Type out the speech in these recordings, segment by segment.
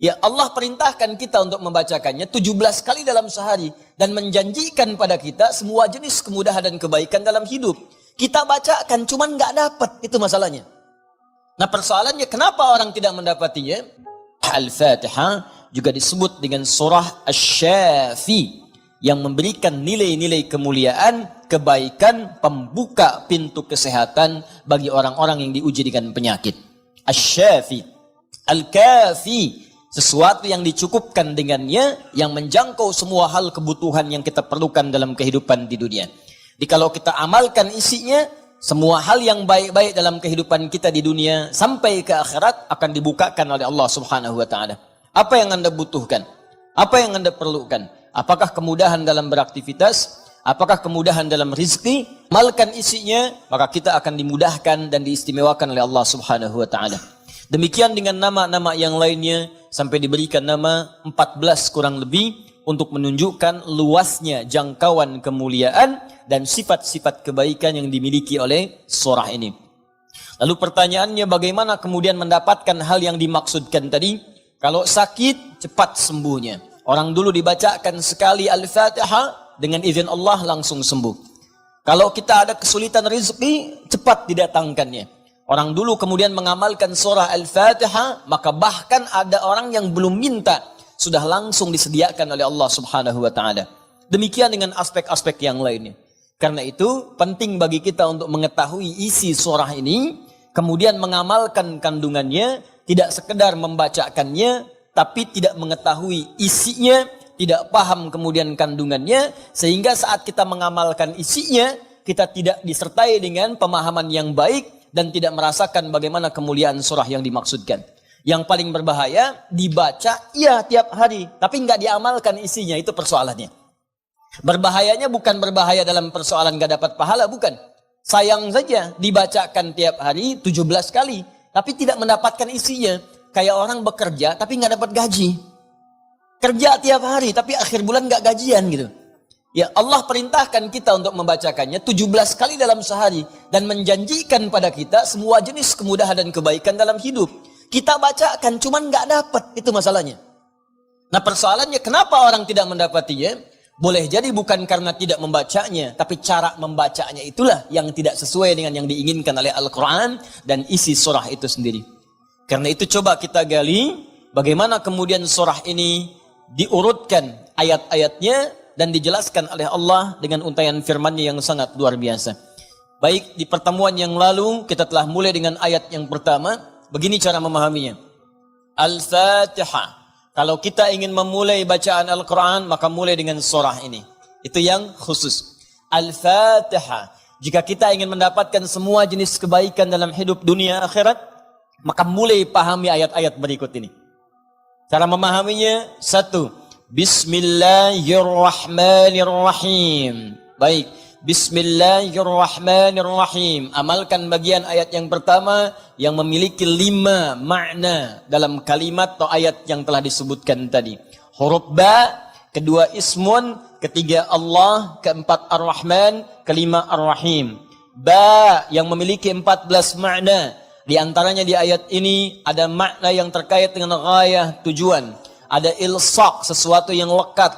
Ya, Allah perintahkan kita untuk membacakannya 17 kali dalam sehari dan menjanjikan pada kita semua jenis kemudahan dan kebaikan dalam hidup. Kita bacakan cuman nggak dapat, itu masalahnya. Nah, persoalannya kenapa orang tidak mendapatinya? Al-Fatihah juga disebut dengan surah Asy-Syafi yang memberikan nilai-nilai kemuliaan, kebaikan, pembuka pintu kesehatan bagi orang-orang yang diuji dengan penyakit. Asy-Syafi, Al-Kafi, sesuatu yang dicukupkan dengannya, yang menjangkau semua hal kebutuhan yang kita perlukan dalam kehidupan di dunia. Jadi kalau kita amalkan isinya, semua hal yang baik-baik dalam kehidupan kita di dunia sampai ke akhirat akan dibukakan oleh Allah Subhanahu wa taala. Apa yang Anda butuhkan? Apa yang Anda perlukan? Apakah kemudahan dalam beraktivitas? Apakah kemudahan dalam rizki? Amalkan isinya, maka kita akan dimudahkan dan diistimewakan oleh Allah Subhanahu wa taala. Demikian dengan nama-nama yang lainnya sampai diberikan nama 14 kurang lebih untuk menunjukkan luasnya jangkauan kemuliaan dan sifat-sifat kebaikan yang dimiliki oleh surah ini. Lalu pertanyaannya, bagaimana kemudian mendapatkan hal yang dimaksudkan tadi? Kalau sakit, cepat sembuhnya. Orang dulu dibacakan sekali Al-Fatihah, dengan izin Allah langsung sembuh. Kalau kita ada kesulitan rezeki, cepat didatangkannya. Orang dulu kemudian mengamalkan surah Al-Fatihah, maka bahkan ada orang yang belum minta, sudah langsung disediakan oleh Allah Subhanahu wa taala. Demikian dengan aspek-aspek yang lainnya. Karena itu penting bagi kita untuk mengetahui isi surah ini, kemudian mengamalkan kandungannya, tidak sekedar membacakannya, tapi tidak mengetahui isinya, tidak paham kemudian kandungannya, sehingga saat kita mengamalkan isinya, kita tidak disertai dengan pemahaman yang baik, dan tidak merasakan bagaimana kemuliaan surah yang dimaksudkan. Yang paling berbahaya, dibaca iya tiap hari, tapi nggak diamalkan isinya, itu persoalannya. Berbahayanya bukan berbahaya dalam persoalan nggak dapat pahala, bukan. Sayang saja dibacakan tiap hari 17 kali, tapi tidak mendapatkan isinya. Kayak orang bekerja tapi nggak dapat gaji. Kerja tiap hari tapi akhir bulan nggak gajian gitu. Ya, Allah perintahkan kita untuk membacakannya 17 kali dalam sehari dan menjanjikan pada kita semua jenis kemudahan dan kebaikan dalam hidup. Kita bacakan cuman nggak dapat, itu masalahnya. Nah, persoalannya kenapa orang tidak mendapatinya? Boleh jadi bukan karena tidak membacanya, tapi cara membacanya itulah yang tidak sesuai dengan yang diinginkan oleh Al-Quran dan isi surah itu sendiri. Karena itu coba kita gali bagaimana kemudian surah ini diurutkan ayat-ayatnya dan dijelaskan oleh Allah dengan untayan firman-Nya yang sangat luar biasa. Baik, di pertemuan yang lalu kita telah mulai dengan ayat yang pertama. Begini cara memahaminya. Al-Fatihah. Kalau kita ingin memulai bacaan Al-Quran, maka mulai dengan surah ini. Itu yang khusus. Al-Fatihah. Jika kita ingin mendapatkan semua jenis kebaikan dalam hidup dunia akhirat, maka mulai pahami ayat-ayat berikut ini. Cara memahaminya, satu, Bismillahirrahmanirrahim. Baik, Bismillahirrahmanirrahim. Amalkan bagian ayat yang pertama yang memiliki 5 makna dalam kalimat atau ayat yang telah disebutkan tadi. Huruf ba, kedua ismun, ketiga Allah, keempat ar-Rahman, kelima ar-Rahim. Ba yang memiliki 14 makna. Di antaranya di ayat ini ada makna yang terkait dengan ghayah, tujuan. Ada ilsaq, sesuatu yang lekat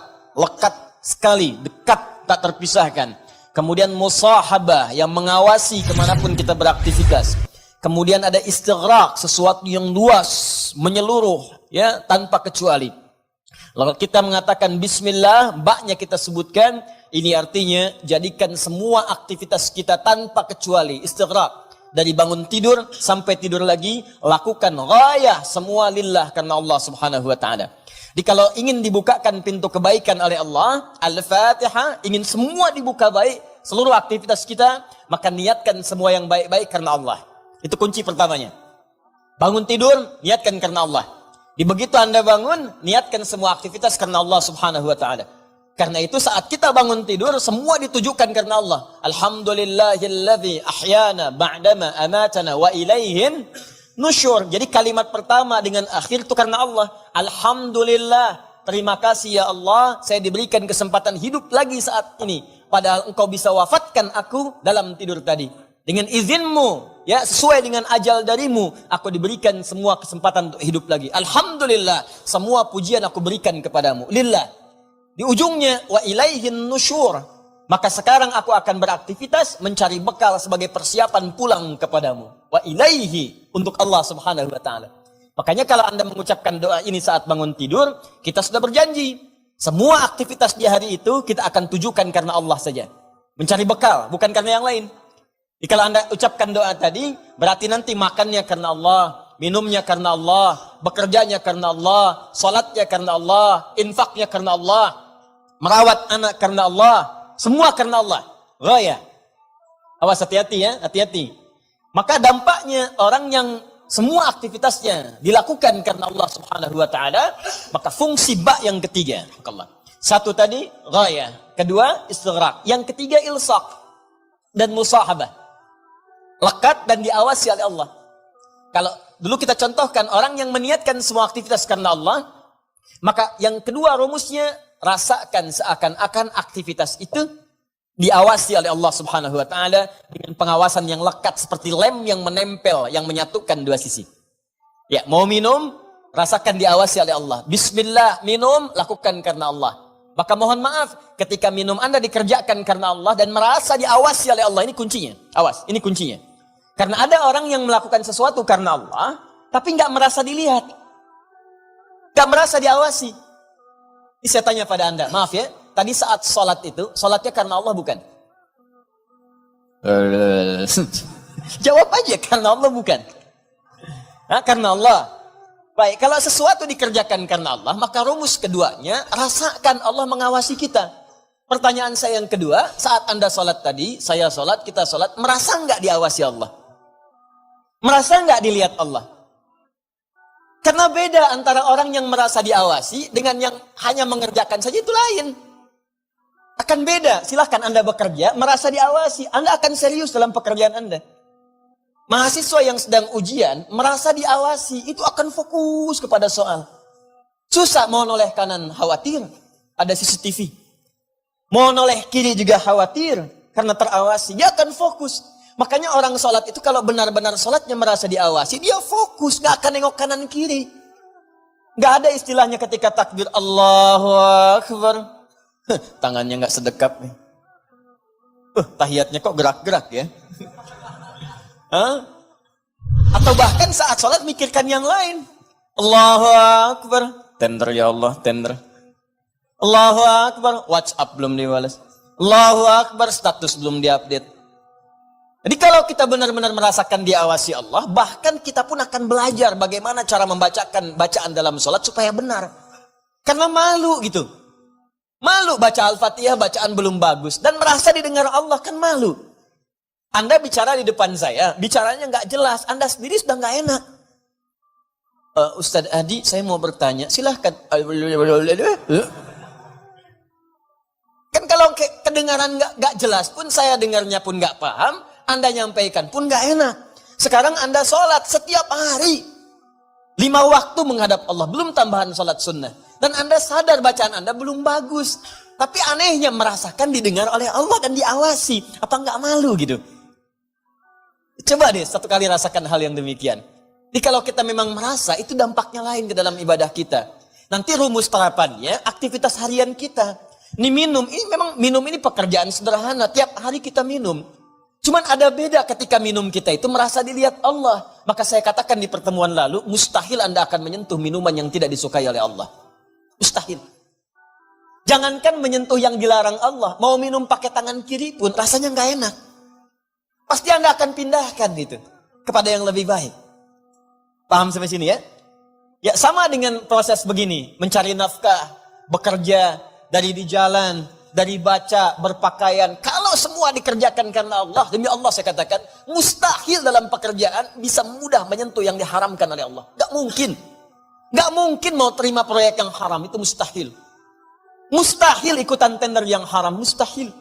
sekali, dekat, tak terpisahkan. Kemudian musahabah, yang mengawasi kemanapun kita beraktivitas. Kemudian ada istighraq, sesuatu yang luas, menyeluruh, ya, tanpa kecuali. Lalu kita mengatakan bismillah, baknya kita sebutkan, ini artinya jadikan semua aktivitas kita tanpa kecuali, istighraq. Dari bangun tidur sampai tidur lagi, lakukan ghayah semua lillah karena Allah Subhanahu wa taala. Jadi kalau ingin dibukakan pintu kebaikan oleh Allah, Al-Fatihah, ingin semua dibuka baik, seluruh aktivitas kita, maka niatkan semua yang baik-baik karena Allah. Itu kunci pertamanya. Bangun tidur, niatkan karena Allah. Di begitu Anda bangun, niatkan semua aktivitas karena Allah Subhanahu wa taala. Karena itu saat kita bangun tidur, semua ditujukan karena Allah. Alhamdulillahilladzi ahyana ba'dama amatana wa ilaihin nusyur. Jadi kalimat pertama dengan akhir itu karena Allah. Alhamdulillah, terima kasih ya Allah, saya diberikan kesempatan hidup lagi saat ini. Padahal engkau bisa wafatkan aku dalam tidur tadi. Dengan izinmu, ya sesuai dengan ajal darimu, aku diberikan semua kesempatan untuk hidup lagi. Alhamdulillah, semua pujian aku berikan kepadamu. Lillah. Di ujungnya, wa ilaihin nusyur. Maka sekarang aku akan beraktivitas mencari bekal sebagai persiapan pulang kepadamu. Wa ilaihi, untuk Allah subhanahu wa ta'ala. Makanya kalau Anda mengucapkan doa ini saat bangun tidur, kita sudah berjanji. Semua aktivitas di hari itu kita akan tujukan karena Allah saja. Mencari bekal, bukan karena yang lain. Jadi kalau Anda ucapkan doa tadi, berarti nanti makannya karena Allah, minumnya karena Allah, bekerjanya karena Allah, salatnya karena Allah, infaknya karena Allah, merawat anak karena Allah, semua karena Allah. Ghaya. Awas, hati-hati ya, hati-hati. Maka dampaknya orang yang semua aktivitasnya dilakukan karena Allah subhanahu wa ta'ala, maka fungsi ba yang ketiga. Satu tadi, ghaya. Kedua, istighraq. Yang ketiga, ilsaq dan musahabah. Lekat dan diawasi oleh Allah. Kalau dulu kita contohkan orang yang meniatkan semua aktivitas karena Allah, maka yang kedua rumusnya, rasakan seakan-akan aktivitas itu diawasi oleh Allah subhanahu wa ta'ala dengan pengawasan yang lekat seperti lem yang menempel, yang menyatukan dua sisi. Ya, mau minum, rasakan diawasi oleh Allah. Bismillah, minum, lakukan karena Allah. Maka mohon maaf, ketika minum Anda dikerjakan karena Allah dan merasa diawasi oleh Allah, ini kuncinya. Awas, ini kuncinya. Karena ada orang yang melakukan sesuatu karena Allah, tapi nggak merasa dilihat. Nggak merasa diawasi. Ini saya tanya pada Anda, maaf ya, tadi saat sholat itu, sholatnya karena Allah bukan? Jawab aja, karena Allah bukan? Nah, karena Allah. Baik, kalau sesuatu dikerjakan karena Allah, maka rumus keduanya, rasakan Allah mengawasi kita. Pertanyaan saya yang kedua, saat Anda sholat tadi, saya sholat, kita sholat, merasa nggak diawasi Allah? Merasa nggak dilihat Allah? Karena beda antara orang yang merasa diawasi dengan yang hanya mengerjakan saja, itu lain. Akan beda, silahkan Anda bekerja, merasa diawasi, Anda akan serius dalam pekerjaan Anda. Mahasiswa yang sedang ujian, merasa diawasi, itu akan fokus kepada soal. Susah, mau noleh kanan, khawatir, ada CCTV. Mau noleh kiri juga khawatir, karena terawasi, dia akan fokus. Makanya orang sholat itu kalau benar-benar sholatnya merasa diawasi, dia fokus, gak akan nengok kanan kiri. Gak ada istilahnya ketika takbir, Allahu Akbar. Tangannya gak sedekap nih. Tahiyatnya kok gerak-gerak ya. Atau bahkan saat sholat mikirkan yang lain. Allahu Akbar. Tender ya Allah, tender. Allahu Akbar. WhatsApp belum dibalas. Allahu Akbar. Status belum diupdate. Jadi kalau kita benar-benar merasakan diawasi Allah, bahkan kita pun akan belajar bagaimana cara membacakan bacaan dalam sholat supaya benar. Karena malu gitu. Malu baca Al-Fatihah, bacaan belum bagus. Dan merasa didengar Allah, kan malu. Anda bicara di depan saya, bicaranya nggak jelas, Anda sendiri sudah nggak enak. Ustadz Adi, saya mau bertanya, silahkan. Kan kalau kedengaran nggak jelas pun, saya dengarnya pun nggak paham, Anda nyampaikan pun nggak enak. Sekarang Anda sholat setiap hari, 5 waktu menghadap Allah, belum tambahan sholat sunnah. Dan Anda sadar bacaan Anda belum bagus. Tapi anehnya merasakan didengar oleh Allah dan diawasi. Apa nggak malu gitu? Coba deh satu kali rasakan hal yang demikian. Jadi kalau kita memang merasa, itu dampaknya lain ke dalam ibadah kita. Nanti rumus terapannya, aktivitas harian kita. Ini minum ini pekerjaan sederhana. Tiap hari kita minum. Cuman ada beda ketika minum kita itu merasa dilihat Allah. Maka saya katakan di pertemuan lalu, mustahil Anda akan menyentuh minuman yang tidak disukai oleh Allah. Mustahil. Jangankan menyentuh yang dilarang Allah, mau minum pakai tangan kiri pun rasanya nggak enak. Pasti Anda akan pindahkan itu kepada yang lebih baik. Paham sampai sini ya? Ya sama dengan proses begini, mencari nafkah, bekerja, dari di jalan, dari baca, berpakaian. Kalau semua dikerjakan karena Allah, demi Allah saya katakan, mustahil dalam pekerjaan bisa mudah menyentuh yang diharamkan oleh Allah. Gak mungkin. Gak mungkin mau terima proyek yang haram, itu mustahil. Mustahil ikutan tender yang haram, mustahil.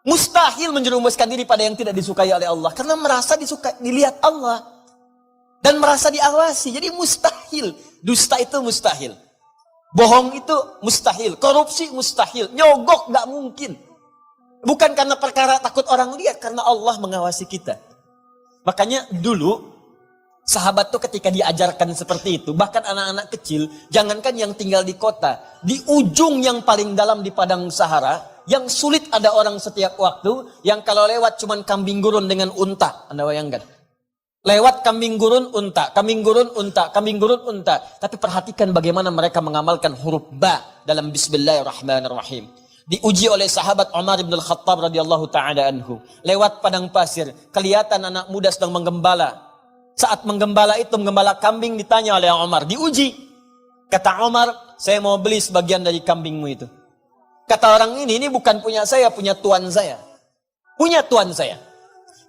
Mustahil menjerumuskan diri pada yang tidak disukai oleh Allah. Karena merasa dilihat Allah. Dan merasa diawasi, jadi mustahil. Dusta itu mustahil. Bohong itu mustahil. Korupsi mustahil. Nyogok gak mungkin. Bukan karena perkara takut orang lihat, karena Allah mengawasi kita. Makanya dulu sahabat tuh ketika diajarkan seperti itu, bahkan anak-anak kecil, jangankan yang tinggal di kota, di ujung yang paling dalam di padang Sahara, yang sulit ada orang setiap waktu, yang kalau lewat cuman kambing gurun dengan unta, Anda bayangkan. Lewat kambing gurun unta, kambing gurun unta, kambing gurun unta. Tapi perhatikan bagaimana mereka mengamalkan huruf ba dalam Bismillahirrahmanirrahim. Diuji oleh sahabat Umar bin Al-Khattab radhiyallahu ta'ala anhu. Lewat padang pasir, kelihatan anak muda sedang menggembala. Saat menggembala itu, menggembala kambing, ditanya oleh Umar, diuji. Kata Umar, saya mau beli sebagian dari kambingmu itu. Kata orang ini bukan punya saya, punya tuan saya. Punya tuan saya.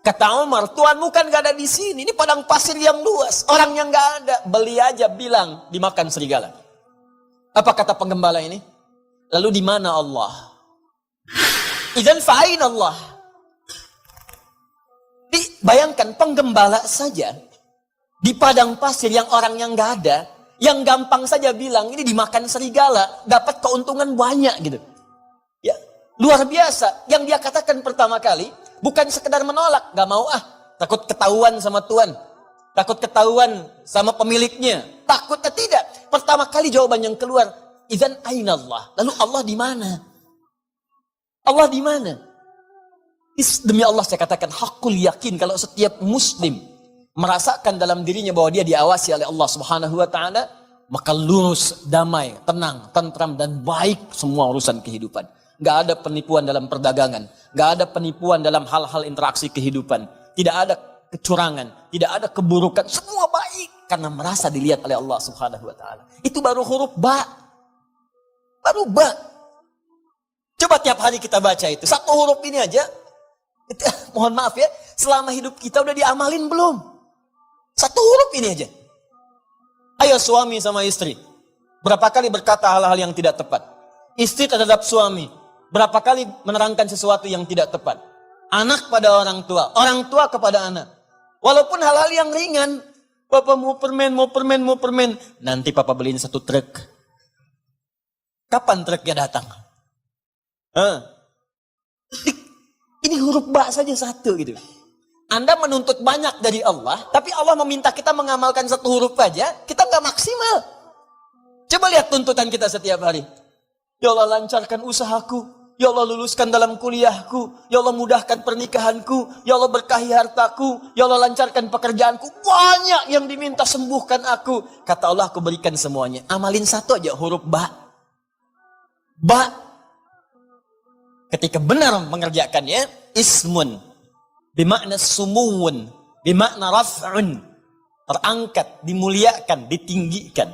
Kata Umar, tuanmu kan gak ada di sini. Ini padang pasir yang luas. Orang yang gak ada. Beli aja, bilang dimakan serigala. Apa kata penggembala ini? Lalu di mana Allah? Idzan fa'ain Allah. Bayangkan penggembala saja. Di padang pasir yang orang yang gak ada. Yang gampang saja bilang ini dimakan serigala. Dapat keuntungan banyak gitu. Ya, luar biasa. Yang dia katakan pertama kali. Bukan sekedar menolak, gak mau takut ketahuan sama tuan, takut ketahuan sama pemiliknya, takutnya tidak. Pertama kali jawaban yang keluar, idzan aina Allah. Lalu Allah di mana? Allah di mana? Demi Allah saya katakan hakul yakin kalau setiap muslim merasakan dalam dirinya bahwa dia diawasi oleh Allah Subhanahu wa taala, maka lurus, damai, tenang, tentram dan baik semua urusan kehidupan. Gak ada penipuan dalam perdagangan. Gak ada penipuan dalam hal-hal interaksi kehidupan. Tidak ada kecurangan. Tidak ada keburukan. Semua baik. Karena merasa dilihat oleh Allah Subhanahu wa ta'ala. Itu baru huruf ba. Baru ba. Coba tiap hari kita baca itu. Satu huruf ini aja. Mohon maaf ya. Selama hidup kita udah diamalin belum? Satu huruf ini aja. Ayo suami sama istri. Berapa kali berkata hal-hal yang tidak tepat? Istri terhadap suami. Berapa kali menerangkan sesuatu yang tidak tepat. Anak pada orang tua kepada anak. Walaupun hal-hal yang ringan. Papa mau permen. Nanti papa beliin satu truk. Kapan truknya datang? Ini huruf ba saja satu gitu. Anda menuntut banyak dari Allah. Tapi Allah meminta kita mengamalkan satu huruf aja. Kita nggak maksimal. Coba lihat tuntutan kita setiap hari. Ya Allah lancarkan usahaku. Ya Allah luluskan dalam kuliahku. Ya Allah mudahkan pernikahanku. Ya Allah berkahi hartaku. Ya Allah lancarkan pekerjaanku. Banyak yang diminta, sembuhkan aku. Kata Allah, aku berikan semuanya. Amalin satu aja huruf ba. Ba. Ketika benar mengerjakannya, ismun. Bimakna sumuun. Bimakna raf'un. Terangkat, dimuliakan, ditinggikan.